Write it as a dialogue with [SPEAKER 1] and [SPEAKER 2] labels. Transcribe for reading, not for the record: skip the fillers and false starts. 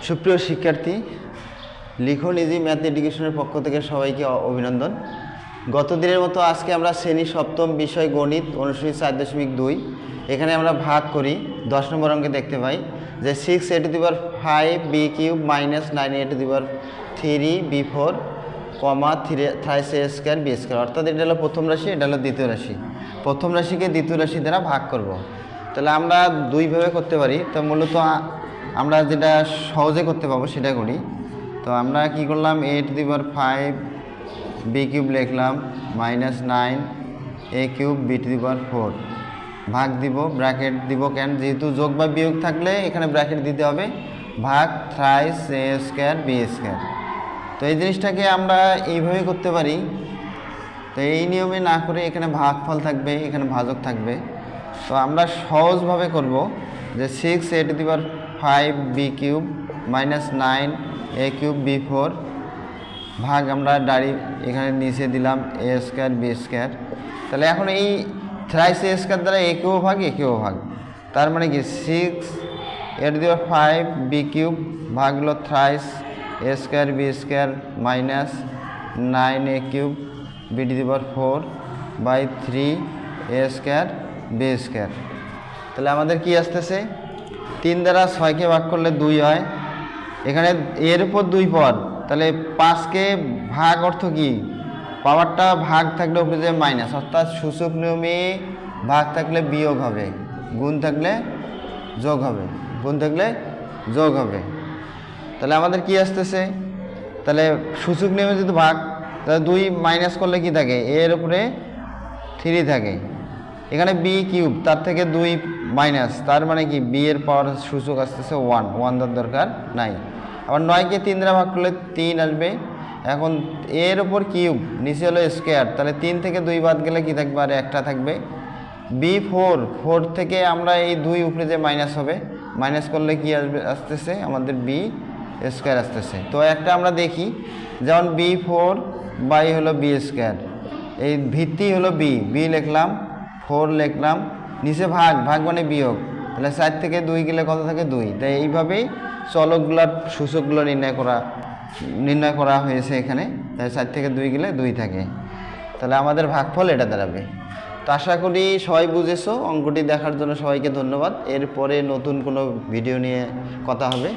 [SPEAKER 1] সুপ্রিয় শিক্ষার্থী, লিখন ইজি ম্যাথ এডুকেশনের পক্ষ থেকে সবাইকে অভিনন্দন। গত দিনের মতো আজকে আমরা শ্রেণী সপ্তম বিষয় গণিত অনুশীলনী 4.2 এখানে আমরা ভাগ করি। 10 নম্বর অঙ্কে দেখতে পাই যে 6a⁵ b³ - 9a⁴ কমা 3a² b², অর্থাৎ এটা হলো প্রথম রাশি, এটা হলো দ্বিতীয় রাশি। প্রথম রাশিকে দ্বিতীয় রাশি দ্বারা ভাগ করব। তাহলে আমরা দুইভাবে করতে পারি। তো মূলত আমরা যেটা সহজে করতে পারবো সেটা করি। তো আমরা কি করলাম, a⁵ b³ লিখলাম -9a³ b⁴ ভাগ দিব, ব্র্যাকেট দিব কেন, যেহেতু যোগ বা বিয়োগ থাকলে এখানে ব্র্যাকেট দিতে হবে, ভাগ θ² b²। তো এই জিনিসটাকে আমরা এইভাবে করতে পারি। তো এই নিয়মে না করে এখানে ভাগফল থাকবে, এখানে ভাজক থাকবে। তো আমরা সহজভাবে করব যে 6a⁵ b³ - 9a³ b⁴ ভাগ আমরা এখানে নিচে দিলাম a² b²। তাহলে এখন এই θ² দ্বারা একেও ভাগ একেও ভাগ, তার মানে কি 6a⁵ b³ ভাগ হলো θ² b² minus 9a³ b⁴ by 3a² b²। তাহলে আমাদের কি আসতেছে, 3 দ্বারা 6কে ভাগ করলে 2 হয়, এখানে এর উপর 2 পদ, তাহলে 5কে ভাগ অর্থ কি, পাওয়ারটা ভাগ থাকলে উপরে যে মাইনাস, অর্থাৎ সূচক নিয়মে ভাগ থাকলে বিয়োগ হবে, গুণ থাকলে যোগ হবে, গুণ থাকলে যোগ হবে। তাহলে আমাদের কি আসতেছে, তাহলে সূচক নিয়মে যদি ভাগ, তাহলে 2 মাইনাস করলে কি থাকে, এর উপরে 3 থাকে, এখানে b³ তার থেকে 2 মাইনাস, তার মানে কি b এর পাওয়ার সূচক আসতেছে 1 দেওয়ার দরকার নাই। আবার 9কে 3 দ্বারা ভাগ করলে 3 আসবে। এখন এর উপর কিউব, নিচে হলো স্কোয়ার, তাহলে 3 থেকে 2 বাদ গেলে কি থাকবে, আর একটা থাকবে। b4 থেকে আমরা এই 2 উপরে যে মাইনাস হবে, মাইনাস করলে কি আসতেছে আমাদের b² আসতেছে। তো একটা আমরা দেখি, যেমন b4 বাই হলো b², এই ভিত্তি হলো b লিখলাম, 4 লিখলাম, নিচে ভাগ মানে বিয়োগ, তাহলে 4 থেকে 2 গেলে কত থাকে 2। তাই এইভাবেই চলকগুলোর সূচকগুলো নির্ণয় করা হয়েছে এখানে। তাই 4 থেকে 2 গেলে 2 থাকে, তাহলে আমাদের ভাগফল এটা দাঁড়াবে। তো আশা করি সবাই বুঝেছো। অঙ্কটি দেখার জন্য সবাইকে ধন্যবাদ। এরপরে নতুন কোনো ভিডিও নিয়ে কথা হবে।